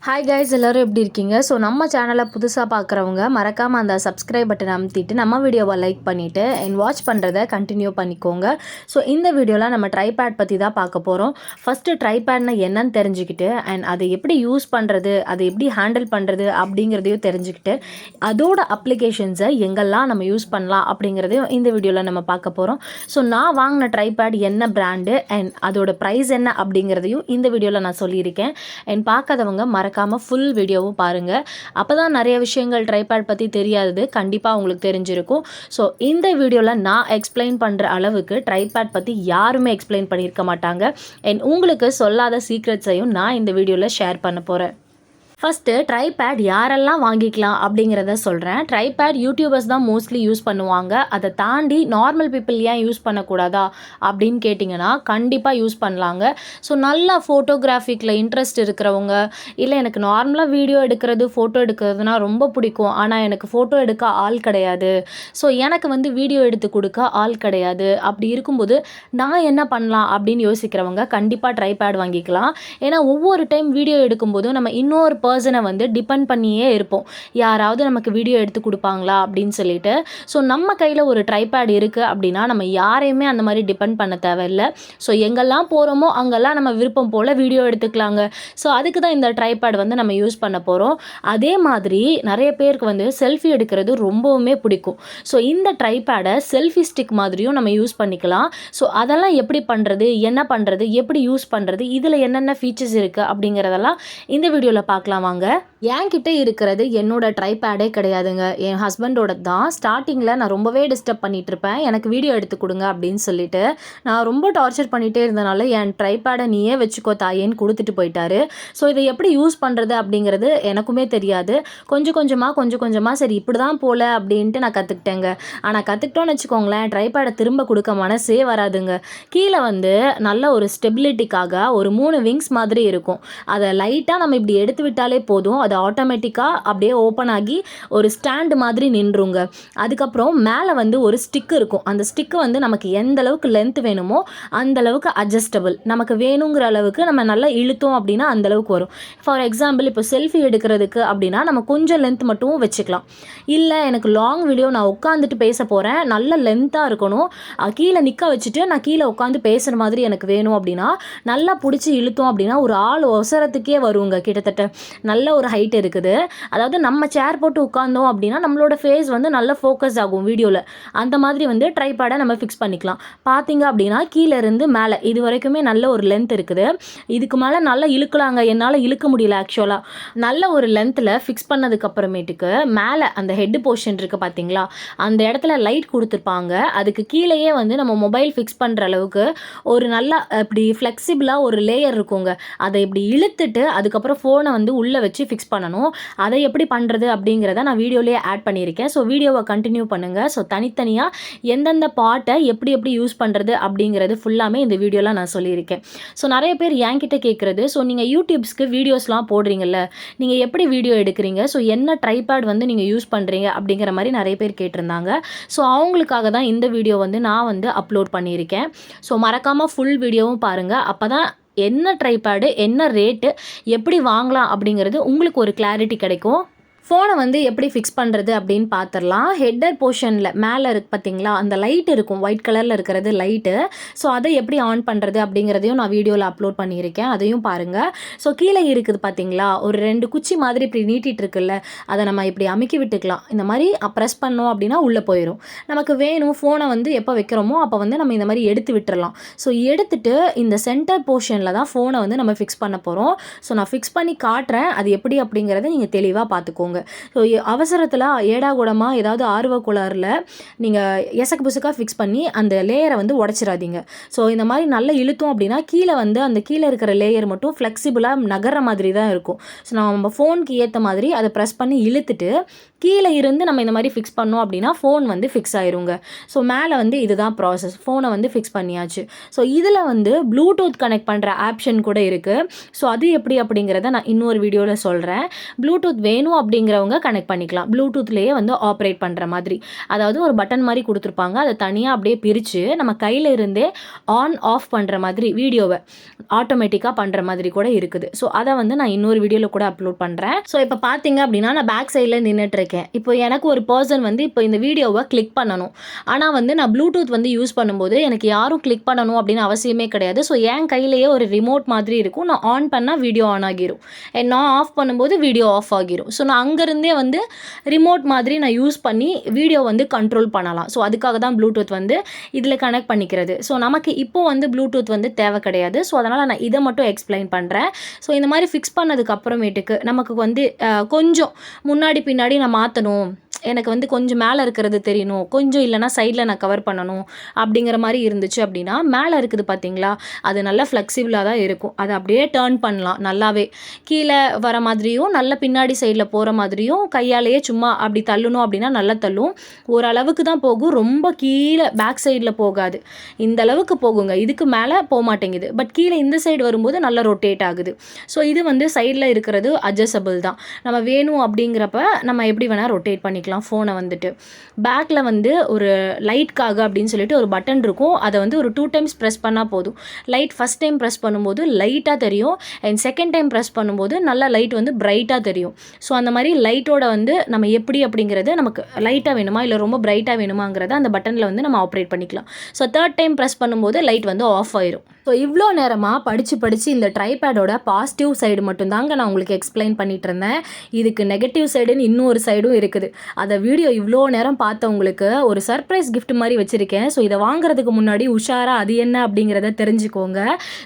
Hi guys, எல்லோரும் எப்படி இருக்கீங்க? ஸோ நம்ம சேனலை புதுசாக பார்க்குறவங்க மறக்காமல் அந்த சப்ஸ்கிரைப் பட்டன் அமுத்திட்டு நம்ம வீடியோவை லைக் பண்ணிவிட்டு வாட்ச் பண்ணுறதை கண்டினியூ பண்ணிக்கோங்க. ஸோ இந்த வீடியோவில் நம்ம ட்ரைபேட் பற்றி தான் பார்க்க போகிறோம். ஃபஸ்ட்டு ட்ரைபேட்னா என்னன்னு தெரிஞ்சுக்கிட்டு அதை எப்படி யூஸ் பண்ணுறது, அதை எப்படி ஹேண்டில் பண்ணுறது அப்படிங்கிறதையும் தெரிஞ்சுக்கிட்டு அதோட அப்ளிகேஷன்ஸை எங்கெல்லாம் நம்ம யூஸ் பண்ணலாம் அப்படிங்கிறதையும் இந்த வீடியோவில் நம்ம பார்க்க போகிறோம். ஸோ நான் வாங்கின ட்ரைபேட் என்ன பிராண்டு அதோட ப்ரைஸ் என்ன அப்படிங்கிறதையும் இந்த வீடியோவில் நான் சொல்லியிருக்கேன். பார்க்காதவங்க மறக்காமல் ஃபுல் வீடியோவும் பாருங்கள். அப்போ தான் நிறைய விஷயங்கள் ட்ரைபேட் பற்றி தெரியாதது கண்டிப்பாக உங்களுக்கு தெரிஞ்சிருக்கும். ஸோ இந்த வீடியோவில் நான் எக்ஸ்பிளைன் பண்ணுற அளவுக்கு ட்ரைபேட் பற்றி யாருமே எக்ஸ்பிளைன் பண்ணியிருக்க மாட்டாங்க. உங்களுக்கு சொல்லாத சீக்ரெட்ஸையும் நான் இந்த வீடியோவில் ஷேர் பண்ண போகிறேன். ஃபஸ்ட்டு ட்ரைபேட் யாரெல்லாம் வாங்கிக்கலாம் அப்படிங்கிறத சொல்கிறேன். ட்ரைபேட் யூடியூபர்ஸ் தான் மோஸ்ட்லி யூஸ் பண்ணுவாங்க. அதை தாண்டி நார்மல் பீப்புள் ஏன் யூஸ் பண்ணக்கூடாதா அப்படின்னு கேட்டிங்கன்னா கண்டிப்பாக யூஸ் பண்ணலாங்க. ஸோ நல்லா ஃபோட்டோகிராஃபிக்கில் இன்ட்ரெஸ்ட் இருக்கிறவங்க, இல்லை எனக்கு நார்மலாக வீடியோ எடுக்கிறது ஃபோட்டோ எடுக்கிறதுனா ரொம்ப பிடிக்கும், ஆனால் எனக்கு ஃபோட்டோ எடுக்க ஆள் கிடையாது, ஸோ எனக்கு வீடியோ எடுத்து கொடுக்க ஆள் கிடையாது, அப்படி இருக்கும்போது நான் என்ன பண்ணலாம் அப்படின்னு யோசிக்கிறவங்க கண்டிப்பாக ட்ரைபேட் வாங்கிக்கலாம். ஏன்னா ஒவ்வொரு டைம் வீடியோ எடுக்கும்போதும் நம்ம இன்னொரு பர்சனை டிபெண்ட் பண்ணியே இருப்போம். யாராவது நமக்கு வீடியோ எடுத்து கொடுப்பாங்களா அப்படின்னு சொல்லிட்டு. ஸோ நம்ம கையில் ஒரு ட்ரைபேட் இருக்குது அப்படின்னா நம்ம யாரையுமே அந்த மாதிரி டிபெண்ட் பண்ண தேவையில்லை. ஸோ எங்கெல்லாம் போகிறோமோ அங்கெல்லாம் நம்ம விருப்பம் போல் வீடியோ எடுத்துக்கலாங்க. ஸோ அதுக்கு தான் இந்த ட்ரைபேட் நம்ம யூஸ் பண்ண போகிறோம். அதே மாதிரி நிறைய பேருக்கு செல்ஃபி எடுக்கிறது ரொம்பவுமே பிடிக்கும். ஸோ இந்த ட்ரைபேடை செல்ஃபி ஸ்டிக் மாதிரியும் நம்ம யூஸ் பண்ணிக்கலாம். ஸோ அதெல்லாம் எப்படி பண்ணுறது, என்ன பண்ணுறது, எப்படி யூஸ் பண்ணுறது, இதில் என்னென்ன ஃபீச்சர்ஸ் இருக்குது அப்படிங்கிறதெல்லாம் இந்த வீடியோவில் பார்க்கலாம் வாங்க. என்கிட்ட இருக்கிறது என்னோட ட்ரைபேடே கிடையாதுங்க, என் ஹஸ்பண்டோட தான். ஸ்டார்டிங்கில் நான் ரொம்பவே டிஸ்டர்ப் பண்ணிட்டு இருப்பேன், எனக்கு வீடியோ எடுத்து கொடுங்க அப்படின்னு சொல்லிட்டு. நான் ரொம்ப டார்ச்சர் பண்ணிகிட்டே இருந்தனால என் ட்ரைபேடை நீயே வச்சுக்கோ தாயேன்னு கொடுத்துட்டு போயிட்டாரு. ஸோ இதை எப்படி யூஸ் பண்ணுறது அப்படிங்கிறது எனக்குமே தெரியாது. கொஞ்சம் கொஞ்சமாக சரி இப்படி தான் போல அப்படின்ட்டு நான் கற்றுக்கிட்டேங்க. ஆனால் கற்றுக்கிட்டோன்னு வச்சுக்கோங்களேன், ட்ரைபேடை திரும்ப கொடுக்க மனசே வராதுங்க. கீழே நல்ல ஒரு ஸ்டெபிலிட்டிக்காக ஒரு 3 விங்ஸ் மாதிரி இருக்கும். அதை லைட்டாக நம்ம இப்படி எடுத்து விட்டாலே போதும், அது ஆட்டோமேட்டிக்காக அப்படியே ஓப்பன் ஆகி ஒரு ஸ்டாண்டு மாதிரி நின்றுங்க. அதுக்கப்புறம் மேலே ஒரு ஸ்டிக் இருக்கும். அந்த ஸ்டிக்கு நமக்கு எந்த அளவுக்கு லென்த் வேணுமோ அந்த அளவுக்கு அட்ஜஸ்டபிள், நமக்கு வேணுங்கிற அளவுக்கு நம்ம நல்லா இழுத்தோம் அப்படின்னா அந்த அளவுக்கு வரும். ஃபார் எக்ஸாம்பிள் இப்போ செல்ஃபி எடுக்கிறதுக்கு அப்படின்னா நம்ம கொஞ்சம் லென்த் மட்டும் வச்சுக்கலாம். இல்லை எனக்கு லாங் வீடியோ நான் உட்காந்துட்டு பேச போகிறேன், நல்ல லென்த்தாக இருக்கணும், கீழே நிற்க வச்சுட்டு நான் கீழே உட்காந்து பேசுகிற மாதிரி எனக்கு வேணும் அப்படின்னா நல்லா பிடிச்சி இழுத்தோம் அப்படின்னா ஒரு ஆள் ஒசரத்துக்கே வருங்க. கிட்டத்தட்ட நல்ல ஒரு ஹைட் இருக்குது. அதாவது நம்ம சேர் போட்டு உட்கார்ந்தோம் அப்படின்னா நம்மளோட ஃபேஸ் நல்ல ஃபோக்கஸ் ஆகும் வீடியோவில். அந்த மாதிரி ட்ரைபேடை நம்ம ஃபிக்ஸ் பண்ணிக்கலாம். பார்த்தீங்க அப்படின்னா கீழே இருந்து மேலே இது வரைக்குமே நல்ல ஒரு லென்த் இருக்குது. இதுக்கு மேலே நல்லா இழுக்கலாங்க, என்னால் இழுக்க முடியல ஆக்சுவலாக. நல்ல ஒரு லென்த்தில் ஃபிக்ஸ் பண்ணதுக்கு அப்புறமேட்டுக்கு மேலே அந்த ஹெட் போர்ஷன் இருக்குது பார்த்தீங்களா, அந்த இடத்துல லைட் கொடுத்துருப்பாங்க. அதுக்கு கீழேயே நம்ம மொபைல் ஃபிக்ஸ் பண்ணுற அளவுக்கு ஒரு நல்லா இப்படி ஃப்ளெக்சிபிளாக ஒரு லேயர் இருக்குங்க. அதை இப்படி இழுத்துட்டு அதுக்கப்புறம் ஃபோனை உள்ளே வச்சு ஃபிக்ஸ் பண்ணணும். அதை எப்படி பண்ணுறது அப்படிங்கிறத நான் வீடியோலேயே ஆட் பண்ணியிருக்கேன். ஸோ வீடியோவை கண்டினியூ பண்ணுங்கள். ஸோ தனித்தனியாக எந்தெந்த பார்ட்டை எப்படி எப்படி யூஸ் பண்ணுறது அப்படிங்கிறது ஃபுல்லாமே இந்த வீடியோவில் நான் சொல்லியிருக்கேன். ஸோ நிறைய பேர் என்கிட்ட கேட்குறது, ஸோ நீங்கள் யூடியூப்ஸ்க்கு வீடியோஸ்லாம் போடுறீங்கல்ல, நீங்கள் எப்படி வீடியோ எடுக்கிறீங்க, ஸோ என்ன ட்ரைபேட் நீங்கள் யூஸ் பண்ணுறீங்க அப்படிங்கிற மாதிரி நிறைய பேர் கேட்டிருந்தாங்க. ஸோ அவங்களுக்காக தான் இந்த வீடியோ நான் அப்லோட் பண்ணியிருக்கேன். ஸோ மறக்காமல் ஃபுல் வீடியோவும் பாருங்கள். அப்போ தான் என்ன ட்ரைபேடு, என்ன ரேட்டு, எப்படி வாங்கலாம் அப்படிங்கிறது உங்களுக்கு ஒரு கிளாரிட்டி கிடைக்கும். ஃபோனை எப்படி ஃபிக்ஸ் பண்ணுறது அப்படின்னு பார்த்துடலாம். ஹெட்டர் போர்ஷனில் மேலே இருக்குது பார்த்தீங்களா, அந்த லைட் இருக்கும், ஒயிட் கலரில் இருக்கிறது லைட்டு. ஸோ அதை எப்படி ஆன் பண்ணுறது அப்படிங்கிறதையும் நான் வீடியோவில் அப்லோட் பண்ணியிருக்கேன், அதையும் பாருங்கள். ஸோ கீழே இருக்குது பார்த்தீங்களா ஒரு 2 குச்சி மாதிரி இப்படி நீட்டிகிட்டு இருக்குல்ல, அதை நம்ம இப்படி அமுக்கி விட்டுக்கலாம். இந்த மாதிரி ப்ரெஸ் பண்ணோம் அப்படின்னா உள்ளே போயிடும். நமக்கு வேணும் ஃபோனை எப்போ வைக்கிறோமோ அப்போ நம்ம இந்த மாதிரி எடுத்து விட்டுறலாம். ஸோ எடுத்துகிட்டு இந்த சென்டர் போர்ஷனில் தான் ஃபோனை நம்ம ஃபிக்ஸ் பண்ண போகிறோம். ஸோ நான் ஃபிக்ஸ் பண்ணி காட்டுறேன், அது எப்படி அப்படிங்கிறத நீங்கள் தெளிவாக பார்த்துக்கோங்க. ஸோ அவசரத்தில் ஏடாகூடமாக ஏதாவது ஆர்வ கோளாறில் நீங்கள் எசக்கு புசுக்காக ஃபிக்ஸ் பண்ணி அந்த லேயரை உடச்சிடாதீங்க. ஸோ இந்த மாதிரி நல்லா இழுத்தோம் அப்படின்னா கீழே அந்த கீழே இருக்கிற லேயர் மட்டும் ஃப்ளெக்சிபிளாக நகர்ற மாதிரி தான் இருக்கும். ஸோ நம்ம ஃபோனுக்கு ஏற்ற மாதிரி அதை ப்ரெஸ் பண்ணி இழுத்துட்டு கீழே இருந்து நம்ம இந்த மாதிரி ஃபிக்ஸ் பண்ணோம் அப்படின்னா ஃபோன் ஃபிக்ஸ் ஆயிருங்க. ஸோ மேலே இதுதான் ப்ராசஸ். ஃபோனை ஃபிக்ஸ் பண்ணியாச்சு. ஸோ இதில் ப்ளூடூத் கனெக்ட் பண்ணுற ஆப்ஷன் கூட இருக்குது. ஸோ அது எப்படி அப்படிங்கிறத நான் இன்னொரு வீடியோவில் சொல்கிறேன். ப்ளூடூத் வேணும் அப்படிங்கிற அப்படிங்கிறவங்க கனெக்ட் பண்ணிக்கலாம். ப்ளூடூத்லேயே வந்து ஆப்ரேட் பண்ணுற மாதிரி. அதாவது ஒரு பட்டன் மாதிரி கொடுத்துருப்பாங்க. அதை தனியாக அப்படியே பிரித்து நம்ம கையில் இருந்தே ஆன் ஆஃப் பண்ணுற மாதிரி வீடியோவை ஆட்டோமேட்டிக்காக பண்ணுற மாதிரி கூட இருக்குது. ஸோ அதை வந்து நான் இன்னொரு வீடியோவில் கூட அப்லோட் பண்ணுறேன். ஸோ இப்போ பார்த்தீங்க அப்படின்னா நான் பேக் சைடில் நின்றுட்டுருக்கேன். இப்போ எனக்கு ஒரு பர்சன் வந்து இப்போ இந்த வீடியோவை கிளிக் பண்ணணும். ஆனால் வந்து நான் ப்ளூடூத் வந்து யூஸ் பண்ணும்போது எனக்கு யாரும் கிளிக் பண்ணணும் அப்படின்னு அவசியமே கிடையாது. ஸோ என் கையிலேயே ஒரு ரிமோட் மாதிரி இருக்கும். நான் ஆன் பண்ணால் வீடியோ ஆன் ஆகிரும், நான் ஆஃப் பண்ணும்போது வீடியோ ஆஃப் ஆகிரும். ஸோ நான் அங்கேருந்தே வந்து ரிமோட் மாதிரி நான் யூஸ் பண்ணி வீடியோ வந்து கண்ட்ரோல் பண்ணலாம். ஸோ அதுக்காக தான் ப்ளூடூத் வந்து இதில் கனெக்ட் பண்ணிக்கிறது. ஸோ நமக்கு இப்போ வந்து ப்ளூடூத் வந்து தேவை கிடையாது. ஸோ அதனால் நான் இதை மட்டும் எக்ஸ்பிளைன் பண்ணுறேன். ஸோ இந்த மாதிரி ஃபிக்ஸ் பண்ணதுக்கு அப்புறமேட்டுக்கு நமக்கு வந்து கொஞ்சம் முன்னாடி பின்னாடி நான் மாற்றணும், எனக்கு வந்து கொஞ்சம் மேலே இருக்கிறது தெரியணும், கொஞ்சம் இல்லைனா சைடில் நான் கவர் பண்ணணும் அப்படிங்கிற மாதிரி இருந்துச்சு அப்படின்னா மேலே இருக்குது பார்த்தீங்களா, அது நல்லா ஃப்ளெக்சிபிளாக தான் இருக்கும். அதை அப்படியே டேர்ன் பண்ணலாம். நல்லாவே கீழே வர மாதிரியும் நல்ல பின்னாடி சைடில் போகிற மாதிரியும் கையாலேயே சும்மா அப்படி தள்ளணும் அப்படின்னா நல்லா தள்ளும். ஓரளவுக்கு தான் போகும், ரொம்ப கீழே பேக் சைடில் போகாது. இந்த அளவுக்கு போகுங்க, இதுக்கு மேலே போக மாட்டேங்குது. பட் கீழே இந்த சைடு வரும்போது நல்லா ரொட்டேட் ஆகுது. ஸோ இது வந்து சைடில் இருக்கிறது அட்ஜஸ்டபிள் தான். நம்ம வேணும் அப்படிங்கிறப்ப நம்ம எப்படி வேணால் ரொட்டேட் பண்ணிக்கலாம் ஃபோனை வந்துட்டு. பேக்கில் வந்து ஒரு லைட்காக அப்படின்னு சொல்லிட்டு ஒரு பட்டன் இருக்கும். அதை வந்து ஒரு 2 டைம்ஸ் ப்ரெஸ் பண்ணால் போதும். லைட் ஃபஸ்ட் டைம் ப்ரெஸ் பண்ணும்போது லைட்டாக தெரியும், அண்ட் செகண்ட் டைம் ப்ரெஸ் பண்ணும்போது நல்லா லைட் வந்து பிரைட்டாக தெரியும். ஸோ அந்த மாதிரி லைட்டோட வந்து நம்ம எப்படி அப்படிங்கிறது, நமக்கு லைட்டாக வேணுமா இல்லை ரொம்ப பிரைட்டாக வேணுமாங்கிறத அந்த பட்டனில் வந்து நம்ம ஆப்ரேட் பண்ணிக்கலாம். ஸோ 3rd டைம் ப்ரெஸ் பண்ணும்போது லைட் வந்து ஆஃப் ஆயிரும். ஸோ இவ்வளோ நேரமாக படித்து இந்த ட்ரைபேடோட பாசிட்டிவ் சைடு மட்டும்தாங்க நான் உங்களுக்கு எக்ஸ்பிளைன் பண்ணிகிட்டு இருந்தேன். இதுக்கு நெகட்டிவ் சைடுன்னு இன்னொரு சைடும் இருக்குது. அதை வீடியோ இவ்வளோ நேரம் பார்த்தவங்களுக்கு ஒரு சர்ப்ரைஸ் கிஃப்ட் மாதிரி வச்சுருக்கேன். ஸோ இதை வாங்குறதுக்கு முன்னாடி உஷாராக அது என்ன அப்படிங்கிறத தெரிஞ்சுக்கோங்க.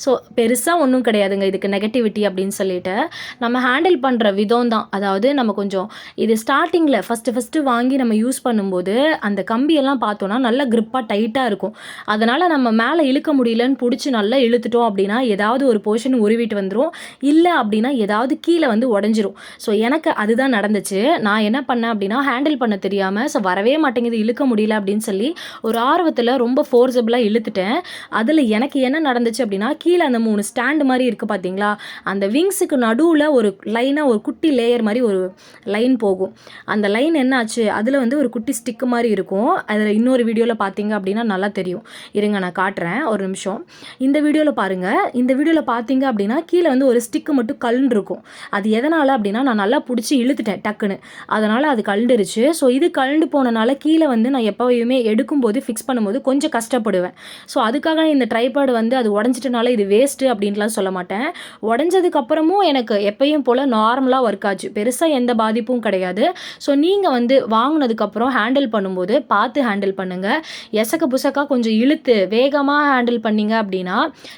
ஸோ பெருசாக ஒன்றும் கிடையாதுங்க இதுக்கு நெகட்டிவிட்டி அப்படின்னு சொல்லிட்டு. நம்ம ஹேண்டில் பண்ணுற விதம் தான். அதாவது நம்ம கொஞ்சம் இது ஸ்டார்டிங்கில் ஃபஸ்ட்டு வாங்கி நம்ம யூஸ் பண்ணும்போது அந்த கம்பியெல்லாம் பார்த்தோன்னா நல்லா க்ரிப்பாக டைட்டாக இருக்கும். அதனால் நம்ம மேலே இழுக்க முடியலன்னு பிடிச்சி நல்லா இழுத்துட்டோம் அப்படின்னா ஏதாவது ஒரு போர்ஷன் உருவிட்டு வந்துடும், இல்லை அப்படின்னா ஏதாவது கீழே வந்து உடஞ்சிரும். ஸோ எனக்கு அதுதான் நடந்துச்சு. நான் என்ன பண்ணேன் அப்படின்னா ஹேண்டில் பண்ண தெரியாமல் ஸோ வரவே மாட்டேங்குது, இழுக்க முடியல அப்படின்னு சொல்லி ஒரு ஆர்வத்தில் ரொம்ப ஃபோர்ஸபிளாக இழுத்துட்டேன். அதில் எனக்கு என்ன நடந்துச்சு அப்படின்னா கீழே அந்த 3 ஸ்டாண்டு மாதிரி இருக்குது பார்த்தீங்களா, அந்த விங்ஸுக்கு நடுவில் ஒரு லைனாக ஒரு குட்டி லேயர் மாதிரி ஒரு லைன் போகும். அந்த லைன் என்ன ஆச்சு, அதில் வந்து ஒரு குட்டி ஸ்டிக்கு மாதிரி இருக்கும். அதில் இன்னொரு வீடியோவில் பார்த்தீங்க அப்படின்னா நல்லா தெரியும். இருங்க நான் காட்டுறேன் ஒரு நிமிஷம். இந்த வீடியோவில் பாருங்கள். இந்த வீடியோவில் பார்த்தீங்க அப்படின்னா கீழே வந்து ஒரு ஸ்டிக்கு மட்டும் கல்ண்டு இருக்கும். அது எதனால் அப்படின்னா நான் நல்லா பிடிச்சி இழுத்துட்டேன் டக்குன்னு, அதனால் அது கல்ண்டுருச்சு. ஸோ இது கல்ண்டு போனனால கீழே வந்து நான் எப்போயுமே எடுக்கும்போது ஃபிக்ஸ் பண்ணும்போது கொஞ்சம் கஷ்டப்படுவேன். ஸோ அதுக்காக இந்த ட்ரைபேட் வந்து அது உடஞ்சிட்டனால இது வேஸ்ட்டு அப்படின்லாம் சொல்ல மாட்டேன். உடஞ்சதுக்கப்புறமும் எனக்கு எப்பயும் போல் நார்மலாக ஒர்க் ஆச்சு, பெருசாக எந்த பாதிப்பும் கிடையாது. ஸோ நீங்கள் வந்து வாங்கினதுக்கப்புறம் ஹேண்டில் பண்ணும்போது பார்த்து ஹேண்டில் பண்ணுங்கள். எசக்க புசக்கா கொஞ்சம் இழுத்து வேகமாக ஹேண்டில் பண்ணிங்க அப்படின்னா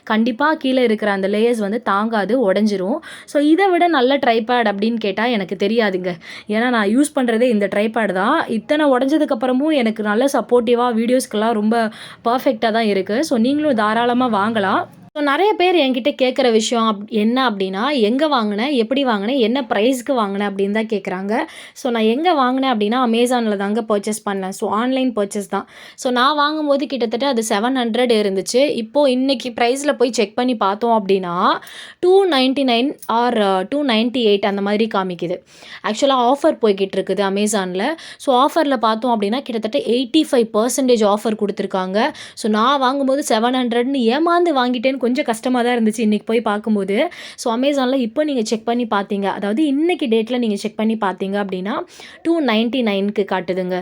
கண்டிப்பாக கீழே இருக்கிற அந்த லேயர்ஸ் வந்து தாங்காது, உடஞ்சிரும். ஸோ இதை விட நல்ல ட்ரைபேட் அப்படின்னு கேட்டால் எனக்கு தெரியாதுங்க. ஏன்னா நான் யூஸ் பண்ணுறதே இந்த ட்ரைபேட் தான். இத்தனை உடஞ்சதுக்கப்புறமும் எனக்கு நல்ல சப்போர்ட்டிவாக வீடியோஸ்க்கெல்லாம் ரொம்ப பர்ஃபெக்டாக தான் இருக்குது. ஸோ நீங்களும் தாராளமாக வாங்கலாம். ஸோ நிறைய பேர் என்கிட்ட கேட்குற விஷயம் என்ன அப்படின்னா, எங்கே வாங்கினேன், எப்படி வாங்கினேன், என்ன ப்ரைஸ்க்கு வாங்கினேன் அப்படின்னு தான் கேட்குறாங்க. ஸோ நான் எங்கே வாங்கினேன் அப்படின்னா அமேசானில் தாங்க பர்ச்சேஸ் பண்ணேன். ஸோ ஆன்லைன் பர்ச்சேஸ் தான். ஸோ நான் வாங்கும்போது கிட்டத்தட்ட அது 700 இருந்துச்சு. இப்போது இன்றைக்கி ப்ரைஸில் போய் செக் பண்ணி பார்த்தோம் அப்படின்னா 299 ஆர் 298 அந்த மாதிரி காமிக்குது. ஆக்சுவலாக ஆஃபர் போய்கிட்டு இருக்குது அமேசானில். ஸோ ஆஃபரில் பார்த்தோம் அப்படின்னா கிட்டத்தட்ட 85% ஆஃபர் கொடுத்துருக்காங்க. ஸோ நான் வாங்கும்போது 700ன்னு ஏமாந்து வாங்கிட்டேன்னு கொஞ்சம் கஷ்டமாக தான் இருந்துச்சு இன்றைக்கி போய் பார்க்கும்போது. ஸோ அமேசானில் இப்போ நீங்கள் செக் பண்ணி பார்த்தீங்க, அதாவது இன்றைக்கி டேட்டில் நீங்கள் செக் பண்ணி பார்த்தீங்க அப்படின்னா 299க்கு காட்டுதுங்க.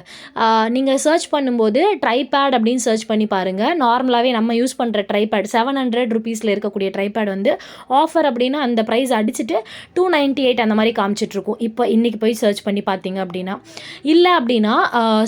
நீங்கள் சர்ச் பண்ணும்போது ட்ரைபேட் அப்படின்னு சர்ச் பண்ணி பாருங்கள். நார்மலாகவே நம்ம யூஸ் பண்ணுற ட்ரைபேட் 700 ருபீஸில் இருக்கக்கூடிய ட்ரைபேட் வந்து ஆஃபர் அப்படின்னா அந்த ப்ரைஸ் அடிச்சுட்டு 298 அந்த மாதிரி காமிச்சிட்ருக்கும். இப்போ இன்றைக்கி போய் சர்ச் பண்ணி பார்த்தீங்க அப்படின்னா, இல்லை அப்படின்னா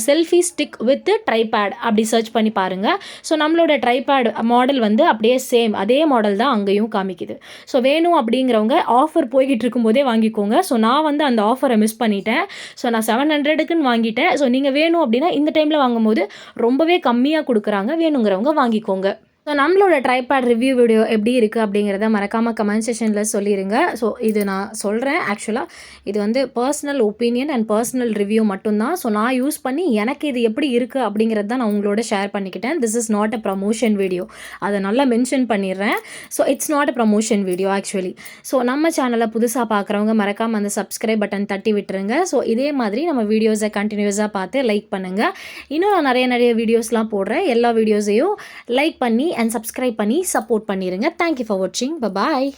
செல்ஃபி ஸ்டிக் வித் ட்ரைபேட் அப்படி சர்ச் பண்ணி பாருங்கள். ஸோ நம்மளோட ட்ரைபேட் மாடல் வந்து அப்படியே சேம் அதே மாடல் தான் அங்கேயும் காமிக்குது. ஸோ வேணும் அப்படிங்கிறவங்க ஆஃபர் போய்கிட்டு இருக்கும்போதே வாங்கிக்கோங்க. ஸோ நான் வந்து அந்த ஆஃபரை மிஸ் பண்ணிட்டேன். ஸோ நான் 700க்குன்னு வாங்கிட்டேன். ஸோ நீங்கள் வேணும் அப்படின்னா இந்த டைமில் வாங்கும்போது ரொம்பவே கம்மியாக கொடுக்குறாங்க, வேணுங்கிறவங்க வாங்கிக்கோங்க. ஸோ நம்மளோட ட்ரைபேட் ரிவ்யூ வீடியோ எப்படி இருக்குது அப்படிங்கிறத மறக்காமல் கமெண்ட் செக்ஷனில் சொல்லிடுங்க. ஸோ இது நான் சொல்கிறேன் ஆக்சுவலாக இது வந்து personal opinion and personal review மட்டும்தான். ஸோ நான் யூஸ் பண்ணி எனக்கு இது எப்படி இருக்குது அப்படிங்கிறது தான் நான் உங்களோட ஷேர் பண்ணிக்கிட்டேன். This is not a promotion video, அதை நல்லா மென்ஷன் பண்ணிடுறேன். So it's not a promotion video actually. So நம்ம சேனலை புதுசாக பார்க்குறவங்க மறக்காமல் அந்த சப்ஸ்கிரைப் பட்டன் தட்டி விட்டுருங்க. ஸோ இதே மாதிரி நம்ம வீடியோஸை கண்டினியூஸாக பார்த்து லைக் பண்ணுங்கள். இன்னும் நான் நிறைய வீடியோஸ்லாம் போடுறேன். எல்லா வீடியோஸையும் லைக் பண்ணி அண்ட் சப்ஸ்கிரைப் பண்ணி சப்போர்ட் பண்ணிடுங்க. தேங்க்யூ ஃபார் வாட்சிங். பாய்.